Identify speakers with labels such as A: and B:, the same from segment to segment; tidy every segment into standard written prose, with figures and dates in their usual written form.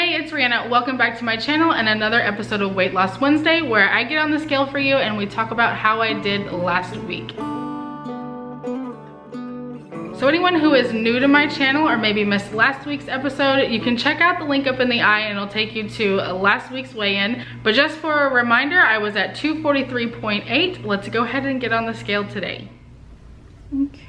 A: Hey, it's Rhianna. Welcome back to my channel and another episode of Weight Loss Wednesday, where I get on the scale for you and we talk about how I did last week. So anyone who is new to my channel or maybe missed last week's episode, you can check out the link up in the eye and it'll take you to last week's weigh-in. But just for a reminder, I was at 243.8. Let's go ahead and get on the scale today. Okay.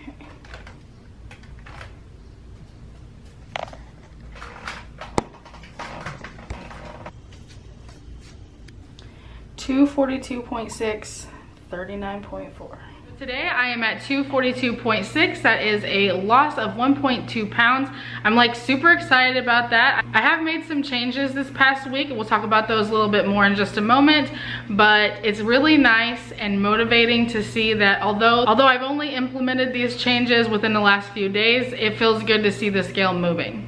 A: $242.6, 39.4. Today I am at 242.6. That is a loss of 1.2 pounds. I'm like super excited about that. I have made some changes this past week. We'll talk about those a little bit more in just a moment, but it's really nice and motivating to see that although I've only implemented these changes within the last few days, it feels good to see the scale moving.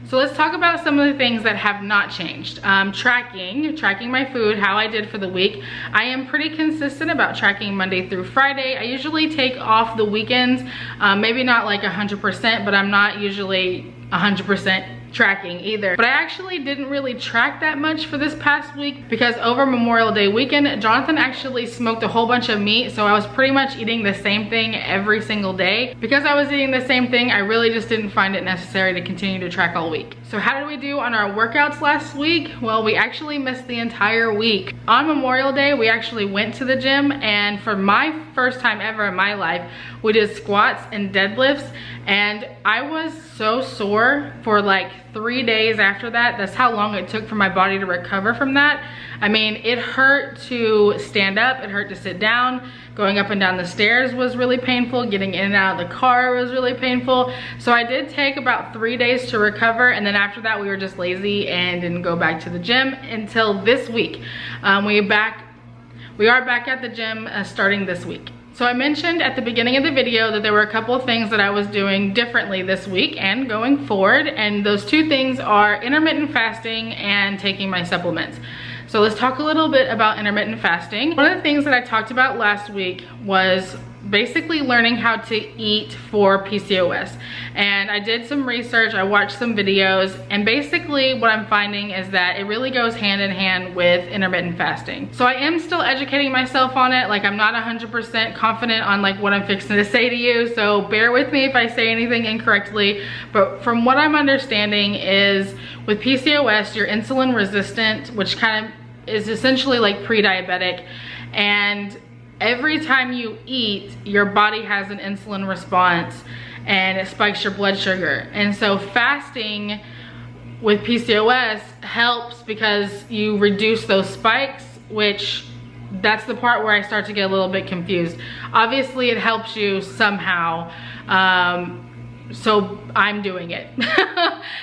A: So let's talk about some of the things that have not changed. Tracking my food, how I did for the week. I am pretty consistent about tracking Monday through Friday. I usually take off the weekends, maybe not like 100%, but I'm not usually 100% tracking either. But I actually didn't really track that much for this past week because over Memorial Day weekend, Jonathan actually smoked a whole bunch of meat, so I was pretty much eating the same thing every single day. Because I was eating the same thing, I really just didn't find it necessary to continue to track all week. So how did we do on our workouts last week? Well, we actually missed the entire week. On Memorial Day, we actually went to the gym, and for my first time ever in my life, we did squats and deadlifts, and I was so sore for like 3 days after that. That's how long it took for my body to recover from that. I mean, it hurt to stand up, it hurt to sit down. Going up and down the stairs was really painful. Getting in and out of the car was really painful. So I did take about 3 days to recover, and then after that we were just lazy and didn't go back to the gym until this week. We are back at the gym starting this week. So I mentioned at the beginning of the video that there were a couple of things that I was doing differently this week and going forward, and those two things are intermittent fasting and taking my supplements. So let's talk a little bit about intermittent fasting. One of the things that I talked about last week was basically learning how to eat for PCOS. And I did some research, I watched some videos, and basically what I'm finding is that it really goes hand in hand with intermittent fasting. So I am still educating myself on it. Like, I'm not 100% confident on like what I'm fixing to say to you, so bear with me if I say anything incorrectly. But from what I'm understanding is with PCOS, you're insulin resistant, which kind of is essentially like pre-diabetic, and every time you eat, your body has an insulin response and it spikes your blood sugar. And so fasting with PCOS helps because you reduce those spikes, which that's the part where I start to get a little bit confused. Obviously it helps you somehow, so I'm doing it.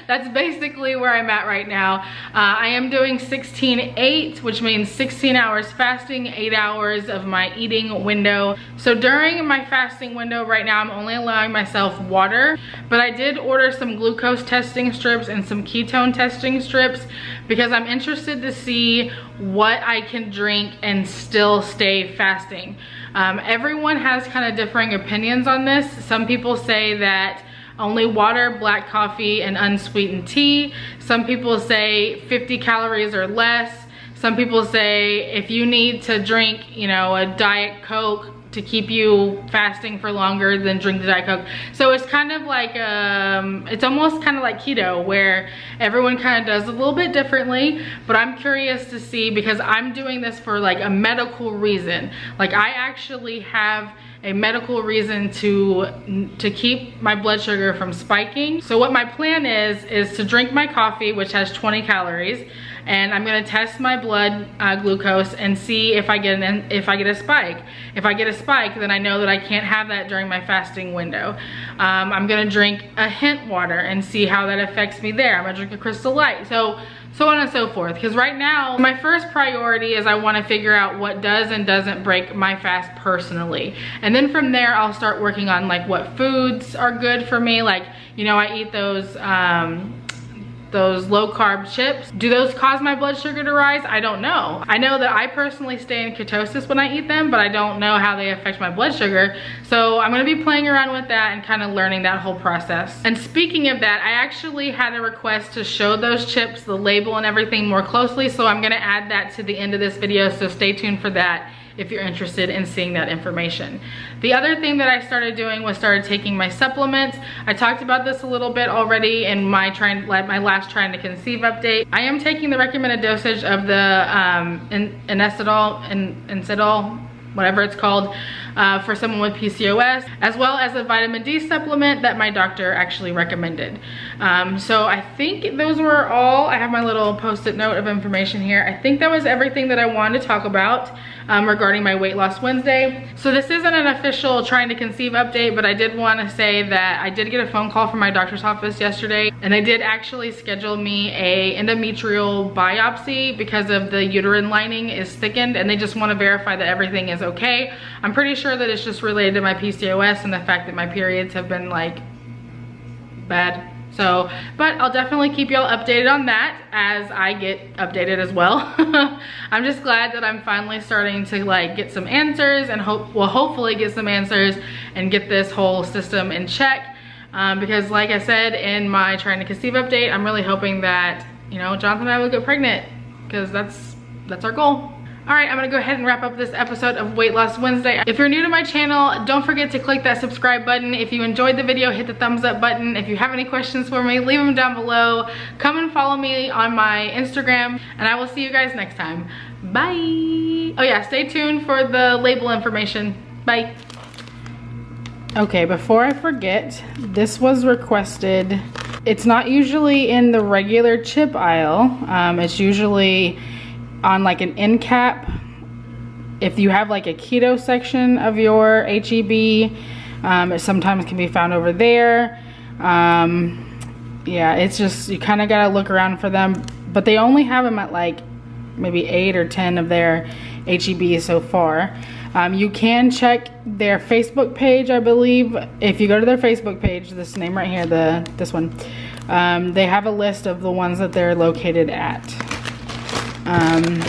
A: That's basically where I'm at right now. I am doing 16-8, which means 16 hours fasting, 8 hours of my eating window. So during my fasting window right now, I'm only allowing myself water, but I did order some glucose testing strips and some ketone testing strips because I'm interested to see what I can drink and still stay fasting. Everyone has kind of differing opinions on this. Some people say that only water, black coffee, and unsweetened tea. Some people say 50 calories or less. Some people say if you need to drink, you know, a Diet Coke to keep you fasting for longer, then drink the Diet Coke. So it's kind of like, it's almost kind of like keto, where everyone kind of does a little bit differently. But I'm curious to see, because I'm doing this for like a medical reason. Like, I actually have a medical reason to keep my blood sugar from spiking. So what my plan is to drink my coffee, which has 20 calories, and I'm gonna test my blood glucose and see if I get a spike. If I get a spike, then I know that I can't have that during my fasting window. I'm gonna drink a hint water and see how that affects me there. I'm gonna drink a Crystal Light. So on and so forth. Because right now, my first priority is I want to figure out what does and doesn't break my fast personally. And then from there, I'll start working on like what foods are good for me. Like, you know, I eat those those low carb chips. Do those cause my blood sugar to rise? I don't know. I know that I personally stay in ketosis when I eat them, but I don't know how they affect my blood sugar. So I'm gonna be playing around with that and kind of learning that whole process. And speaking of that, I actually had a request to show those chips, the label and everything more closely. So I'm gonna add that to the end of this video. So stay tuned for that if you're interested in seeing that information. The other thing that I started doing was started taking my supplements. I talked about this a little bit already in my last trying to conceive update. I am taking the recommended dosage of the inositol, whatever it's called, for someone with PCOS, as well as a vitamin D supplement that my doctor actually recommended. So I think those were all. I have my little post-it note of information here. I think that was everything that I wanted to talk about regarding my Weight Loss Wednesday. So this isn't an official trying to conceive update, but I did want to say that I did get a phone call from my doctor's office yesterday, and they did actually schedule me a endometrial biopsy because of the uterine lining is thickened, and they just want to verify that everything is okay. I'm pretty sure that it's just related to my PCOS and the fact that my periods have been like bad. So, but I'll definitely keep y'all updated on that as I get updated as well. I'm just glad that I'm finally starting to like get some answers and hopefully get some answers and get this whole system in check. Because like I said in my trying to conceive update, I'm really hoping that, you know, Jonathan and I will get pregnant, because that's our goal. All right, I'm gonna go ahead and wrap up this episode of Weight Loss Wednesday. If you're new to my channel, don't forget to click that subscribe button. If you enjoyed the video, hit the thumbs up button. If you have any questions for me, leave them down below. Come and follow me on my Instagram, and I will see you guys next time. Bye. Oh yeah, stay tuned for the label information. Bye. Okay, before I forget, this was requested. It's not usually in the regular chip aisle. It's usually on like an end cap. If you have like a keto section of your HEB, it sometimes can be found over there. Yeah, it's just, you kind of got to look around for them, but they only have them at like maybe 8 or 10 of their HEBs so far. You can check their Facebook page, I believe. If you go to their Facebook page, this name right here, this one, they have a list of the ones that they're located at. And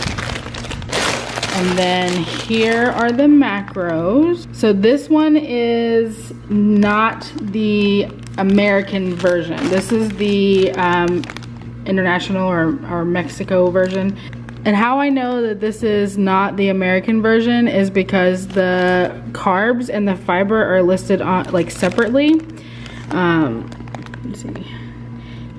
A: then here are the macros. So this one is not the American version. This is the international or Mexico version. And how I know that this is not the American version is because the carbs and the fiber are listed on like separately. Let's see.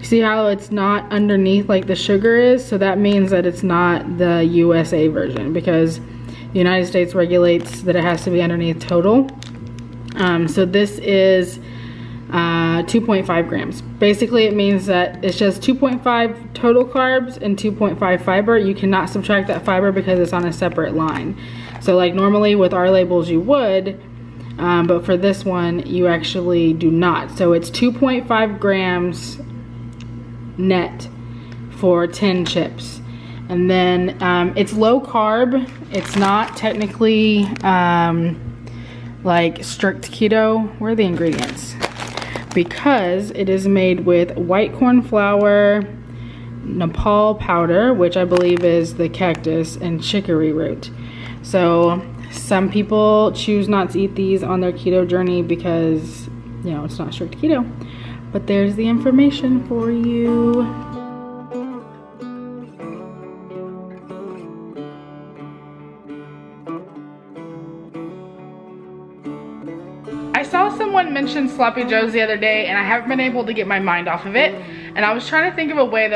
A: See how it's not underneath like the sugar is? So that means that it's not the USA version, because the United States regulates that it has to be underneath total. So this is 2.5 grams. Basically it means that it's just 2.5 total carbs and 2.5 fiber. You cannot subtract that fiber because it's on a separate line. So like normally with our labels you would, but for this one you actually do not. So it's 2.5 grams net for 10 chips. And then it's low carb. It's not technically like strict keto. Where are the ingredients? Because it is made with white corn flour, Nepal powder, which I believe is the cactus, and chicory root. So some people choose not to eat these on their keto journey because, you know, it's not strict keto. But there's the information for you. I saw someone mention Sloppy Joes the other day, and I haven't been able to get my mind off of it. And I was trying to think of a way that